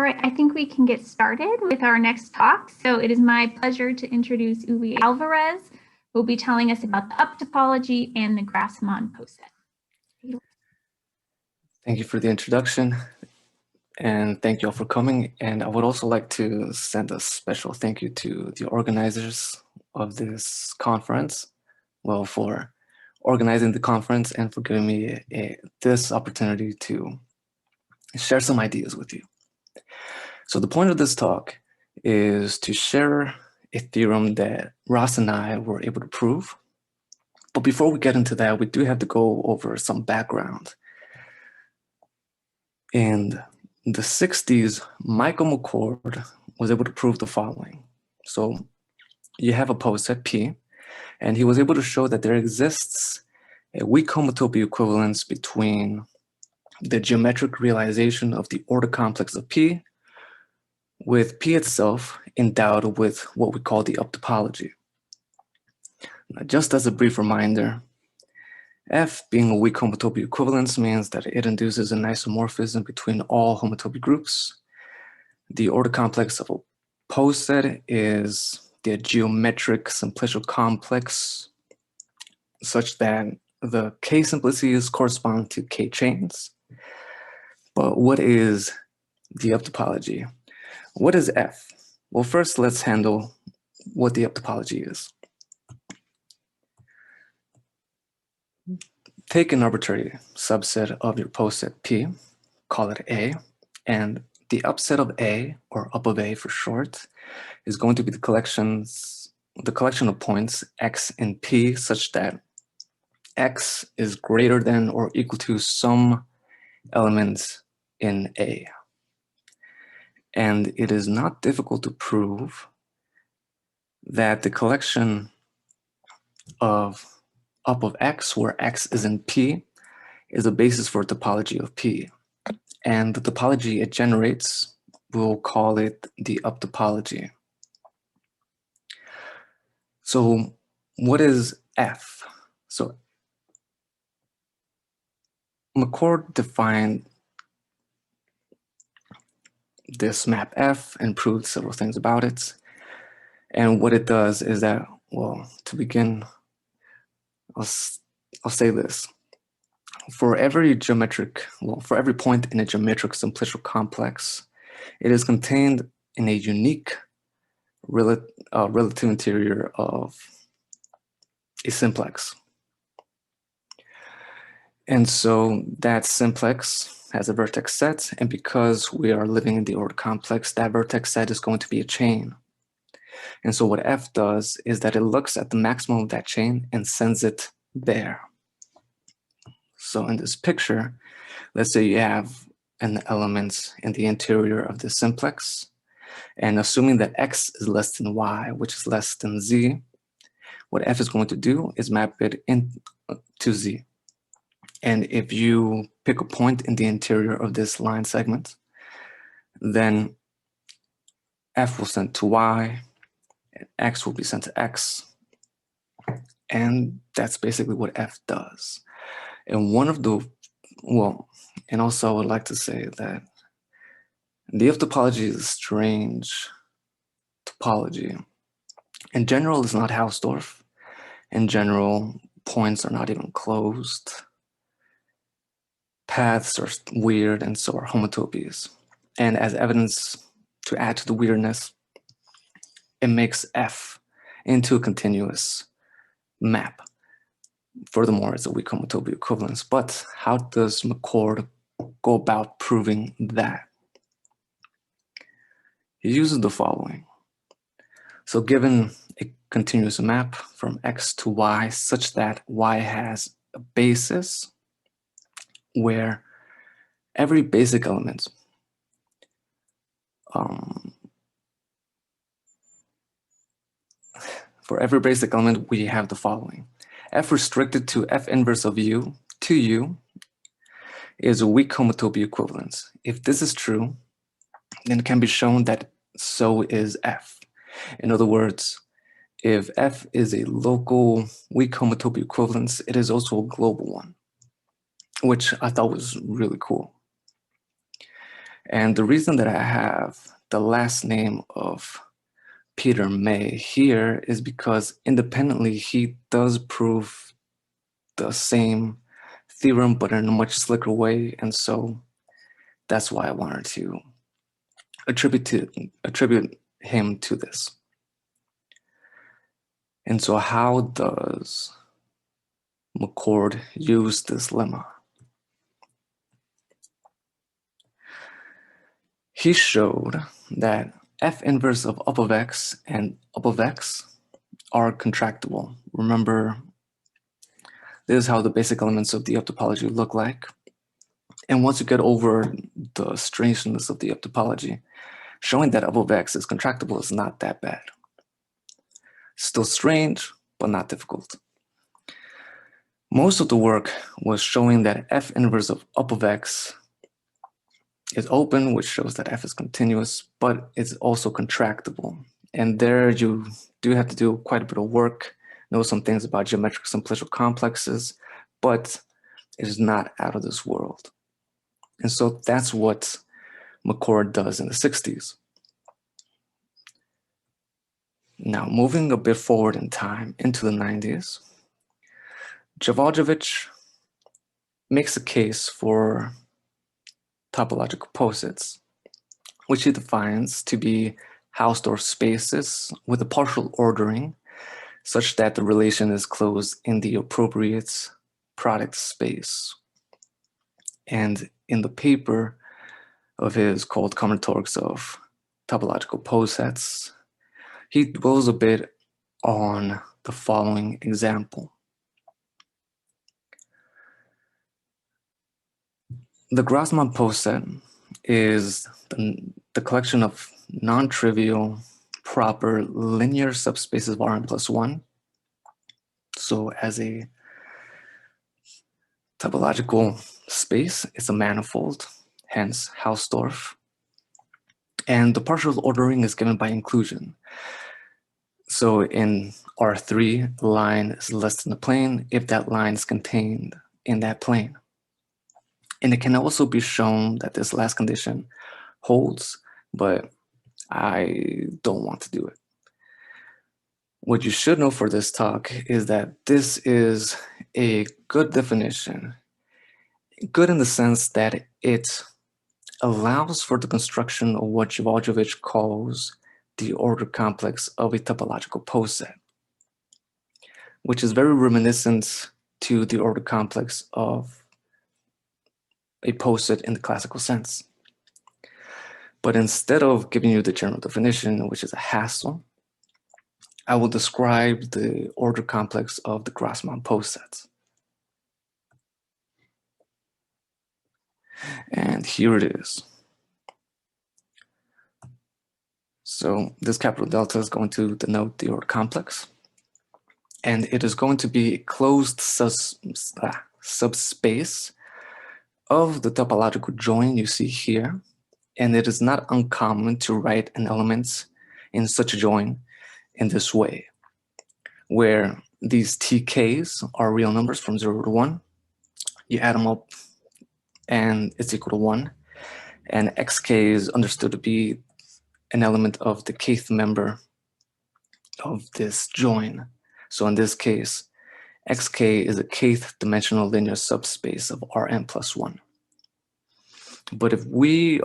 right, I think we can get started with our next talk. So it is my pleasure to introduce Ulysses Alvarez, who will be telling us about the up topology and the Grassmann Poset. Thank you for the introduction, and thank you all for coming. And I would also like to send a special thank you to the organizers of this conference, well, for organizing the conference and for giving me this opportunity to share some ideas with you. So the point of this talk is to share a theorem that Ross and I were able to prove. But before we get into that, we do have to go over some background. In the 60s, Michael McCord was able to prove the following. So you have a poset P, and he was able to show that there exists a weak homotopy equivalence between the geometric realization of the order complex of P with P itself endowed with what we call the up topology. Now, just as a brief reminder, F being a weak homotopy equivalence means that it induces an isomorphism between all homotopy groups. The order complex of a poset is the geometric simplicial complex such that the K simplices correspond to K chains. But what is the up topology? What is F? Well, first let's handle what the up topology is. Take an arbitrary subset of your poset P, call it A, and the upset of A, or up of A for short, is going to be the collection of points X and P such that X is greater than or equal to some elements in A. And it is not difficult to prove that the collection of up of X, where X is in P, is a basis for a topology of P. And the topology it generates, we'll call it the up topology. So what is F? So McCord defined this map F and proved several things about it. And what it does is that, well, to begin, I'll say this. For every point in a geometric simplicial complex, it is contained in a unique relative interior of a simplex. And so that simplex has a vertex set, and because we are living in the order complex, that vertex set is going to be a chain. And so what F does is that it looks at the maximum of that chain and sends it there. So in this picture, let's say you have an element in the interior of the simplex, and assuming that X is less than Y, which is less than Z, what F is going to do is map it into Z. And if you pick a point in the interior of this line segment, then F will send to Y, and X will be sent to X. And that's basically what F does. And one of the, and also I would like to say that the F topology is a strange topology. In general, it's not Hausdorff. In general, points are not even closed. Paths are weird, and so are homotopies. And as evidence to add to the weirdness, it makes F into a continuous map. Furthermore, it's a weak homotopy equivalence. But how does McCord go about proving that? He uses the following. So given a continuous map from X to Y such that Y has a basis where every basic element for every basic element, we have the following. F restricted to F inverse of U to U is a weak homotopy equivalence. If this is true, then it can be shown that so is F. In other words, if F is a local weak homotopy equivalence, it is also a global one, which I thought was really cool. And the reason that I have the last name of Peter May here is because independently he does prove the same theorem, but in a much slicker way. And so that's why I wanted to attribute him to this. And so how does McCord use this lemma? He showed that f inverse of up of x and up of x are contractible. Remember, this is how the basic elements of the up topology look like. And once you get over the strangeness of the up topology, showing that up of x is contractible is not that bad. Still strange, but not difficult. Most of the work was showing that f inverse of up of x is open, which shows that f is continuous, but it's also contractible. And there you do have to do quite a bit of work, know some things about geometric simplicial complexes, but it is not out of this world. And so that's what McCord does in the 60s. Now, moving a bit forward in time into the 90s, Živaljević makes a case for topological posets, which he defines to be Hausdorff spaces with a partial ordering such that the relation is closed in the appropriate product space. And in the paper of his called Combinatorics of Topological Posets, he dwells a bit on the following example. The Grassmann Poset is the collection of non-trivial proper linear subspaces of Rn plus 1. So as a topological space, it's a manifold, hence Hausdorff. And the partial ordering is given by inclusion. So in R3, the line is less than the plane if that line is contained in that plane. And it can also be shown that this last condition holds, but I don't want to do it. What you should know for this talk is that this is a good definition. Good in the sense that it allows for the construction of what Živaljević calls the order complex of a topological poset, which is very reminiscent to the order complex of a poset in the classical sense. But instead of giving you the general definition, which is a hassle, I will describe the order complex of the Grassmann Poset. And here it is. So this capital delta is going to denote the order complex. And it is going to be a closed subspace of the topological join you see here. And it is not uncommon to write an element in such a join in this way, where these TKs are real numbers from 0 to 1. You add them up and it's equal to 1. And xk is understood to be an element of the kth member of this join. So in this case, xk is a kth dimensional linear subspace of Rn plus 1. But if we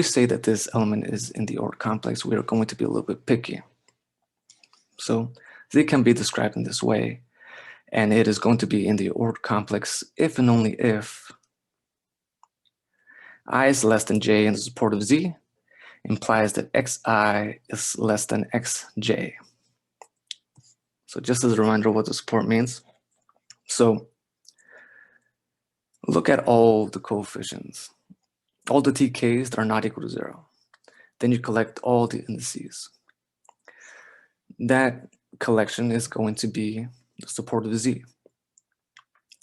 say that this element is in the order complex, we are going to be a little bit picky. So they can be described in this way, and it is going to be in the order complex if and only if I is less than j in the support of z implies that xi is less than xj. So just as a reminder of what the support means. So look at all the coefficients, all the TKs that are not equal to 0. Then you collect all the indices. That collection is going to be the support of z.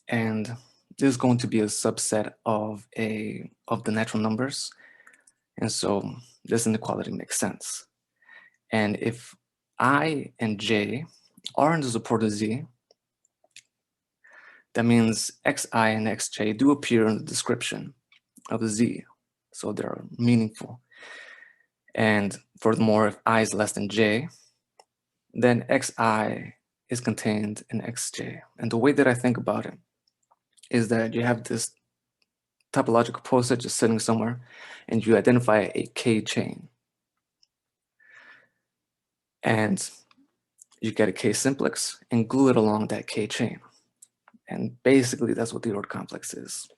And this is going to be a subset of the natural numbers. And so this inequality makes sense. And if I and j are in the support of z, that means xi and xj do appear in the description. of Z, so they're meaningful. And furthermore, if I is less than J, then Xi is contained in Xj. And the way that I think about it is that you have this topological poset just sitting somewhere, and you identify a K chain. And you get a K simplex and glue it along that K chain. And basically, that's what the ordered complex is.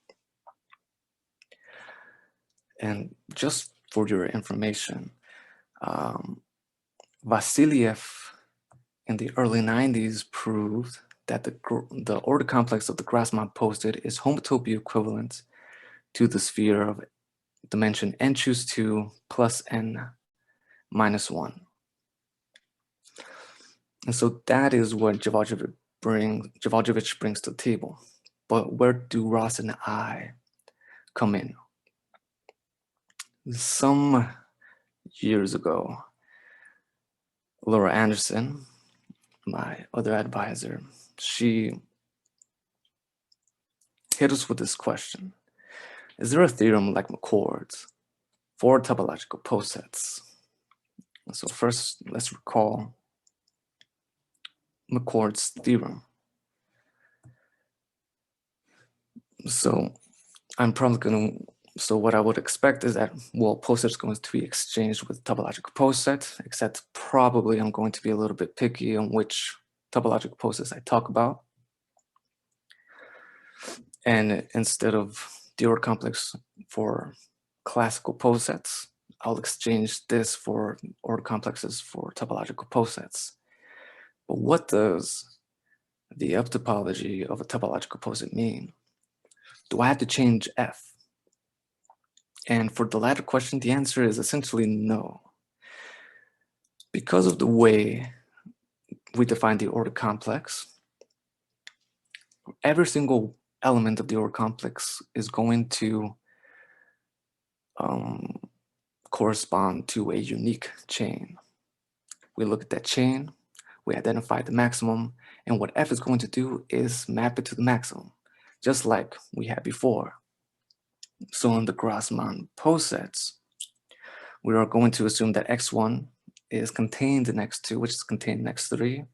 And just for your information, Vasiliev in the early 90s proved that the ordered complex of the Grassmann Poset is homotopy equivalent to the sphere of dimension n choose 2 plus n minus 1. And so that is what Živaljević brings to the table. But where do Ross and I come in? Some years ago, Laura Anderson, my other advisor, she hit us with this question. Is there a theorem like McCord's for topological posets? So first, let's recall McCord's theorem. So what I would expect is that, well, posets going to be exchanged with topological poset, except probably I'm going to be a little bit picky on which topological posets I talk about. And instead of the ordered complex for classical posets, I'll exchange this for ordered complexes for topological posets. But what does the up topology of a topological poset mean? Do I have to change F? And for the latter question, the answer is essentially no. Because of the way we define the ordered complex, every single element of the ordered complex is going to correspond to a unique chain. We look at that chain, we identify the maximum, and what F is going to do is map it to the maximum, just like we had before. So in the Grassmann Posets, we are going to assume that X1 is contained in X2, which is contained in X3.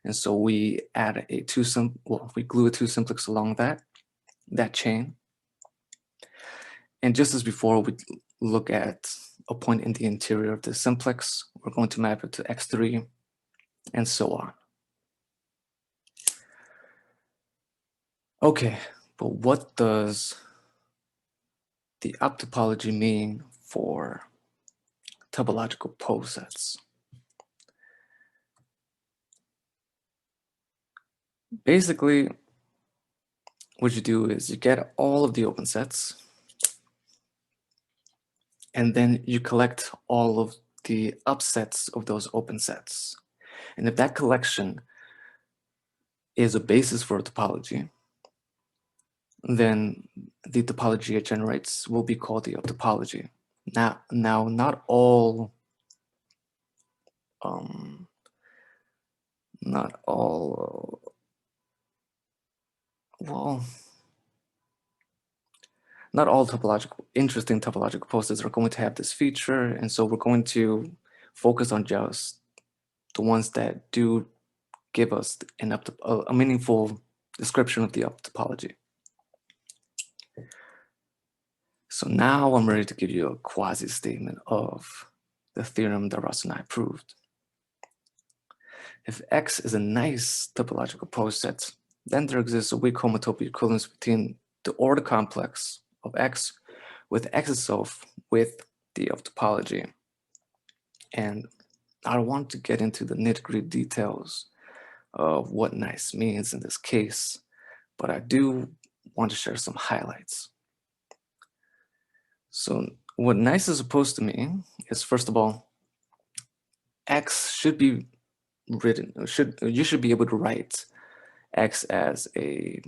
And so we add we glue a 2 simplex along that chain. And just as before, we look at a point in the interior of the simplex, we're going to map it to X3, and so on. Okay, but what does the up topology mean for topological posets? Basically, what you do is you get all of the open sets, and then you collect all of the upsets of those open sets. And if that collection is a basis for a topology, then the topology it generates will be called the up topology. Now, not all interesting topological posets are going to have this feature, and so we're going to focus on just the ones that do give us a meaningful description of the up topology. So now I'm ready to give you a quasi-statement of the theorem that Ross and I proved. If X is a nice topological poset, then there exists a weak homotopy equivalence between the ordered complex of X with X itself with the up topology. And I don't want to get into the nitty-gritty details of what nice means in this case, but I do want to share some highlights. So what nice is supposed to mean is, first of all, X should be written, you should be able to write X as a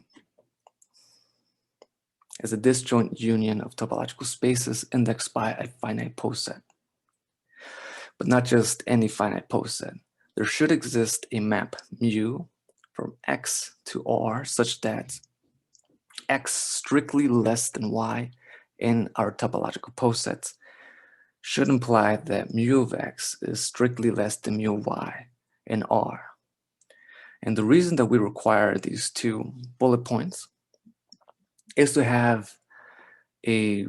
disjoint union of topological spaces indexed by a finite poset. But not just any finite poset. There should exist a map mu from X to R such that X strictly less than Y in our topological posets should imply that mu of x is strictly less than mu of y in R. And the reason that we require these two bullet points is to have a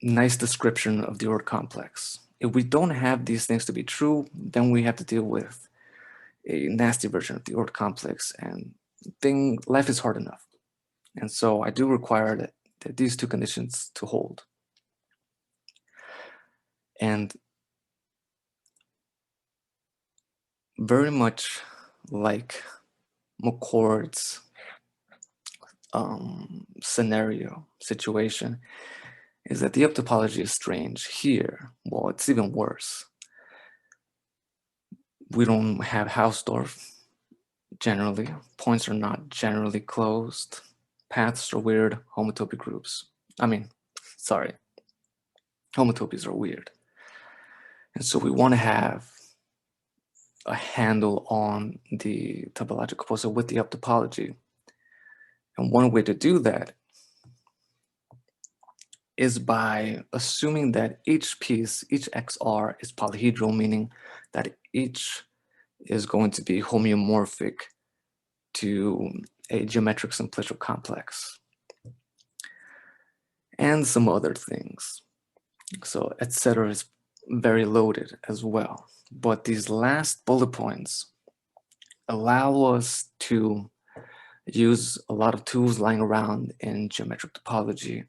nice description of the ordered complex. If we don't have these things to be true, then we have to deal with a nasty version of the ordered complex, and life is hard enough. And so I do require that these two conditions to hold. And very much like McCord's situation is that the up topology is strange here. Well, it's even worse. We don't have Hausdorff generally. Points are not generally closed. Paths are weird. Homotopy groups. Homotopies are weird. And so we want to have a handle on the topological poset with the up topology. And one way to do that is by assuming that each piece, each XR is polyhedral, meaning that each is going to be homeomorphic to a geometric simplicial complex and some other things. So etc. is very loaded as well. But these last bullet points allow us to use a lot of tools lying around in geometric topology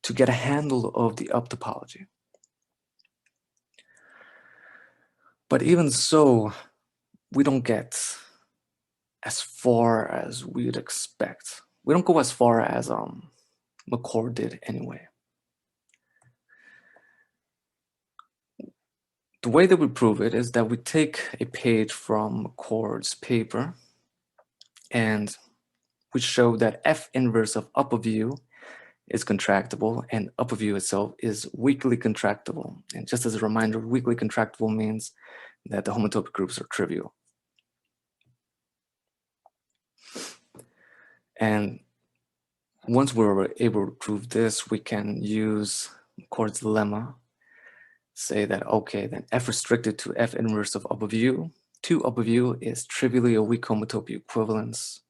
to get a handle of the up topology. But even so, we don't get as far as we'd expect. We don't go as far as McCord did anyway. The way that we prove it is that we take a page from McCord's paper and we show that F inverse of up of U is contractible and up of U itself is weakly contractible. And just as a reminder, weakly contractible means that the homotopy groups are trivial. And once we're able to prove this, we can use McCord's lemma, say that, okay, then F restricted to F inverse of up of U, to up of U is trivially a weak homotopy equivalence.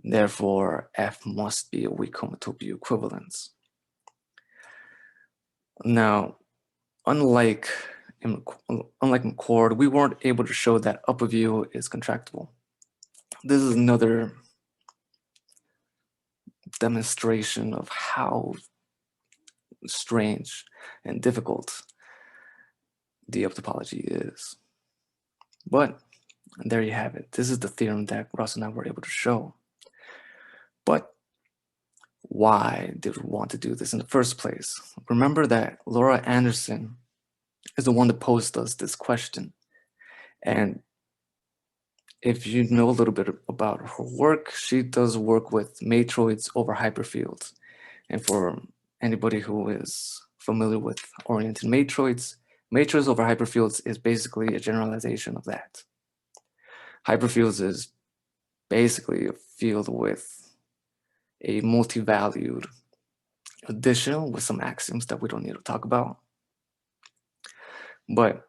Therefore, F must be a weak homotopy equivalence. Now, unlike McCord, we weren't able to show that up of U is contractible. This is another demonstration of how strange and difficult the up topology is. But there you have it. This is the theorem that Ross and I were able to show. But why did we want to do this in the first place? Remember that Laura Anderson is the one that posed us this question. And if you know a little bit about her work, she does work with matroids over hyperfields. And for anybody who is familiar with oriented matroids, matroids over hyperfields is basically a generalization of that. Hyperfields is basically a field with a multi-valued addition with some axioms that we don't need to talk about. But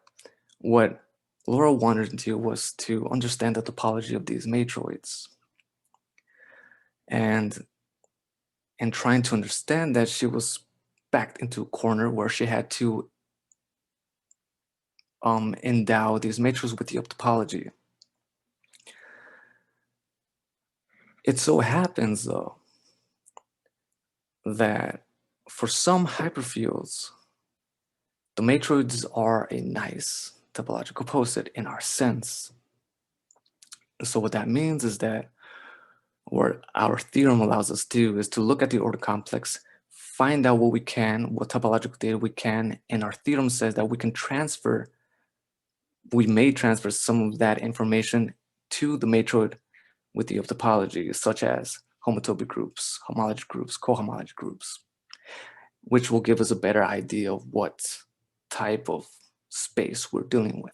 what Laura wanted to do was to understand the topology of these matroids. And in trying to understand that, she was backed into a corner where she had to endow these matroids with the up topology. It so happens, though, that for some hyperfields, the matroids are a nice topological poset in our sense. So what that means is that what our theorem allows us to do is to look at the ordered complex, find out what we can, what topological data we can, and our theorem says that we may transfer some of that information to the matroid with the up topology, such as homotopy groups, homology groups, cohomology groups, which will give us a better idea of what type of space we're dealing with.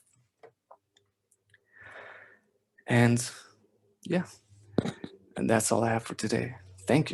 And yeah, and that's all I have for today. Thank you.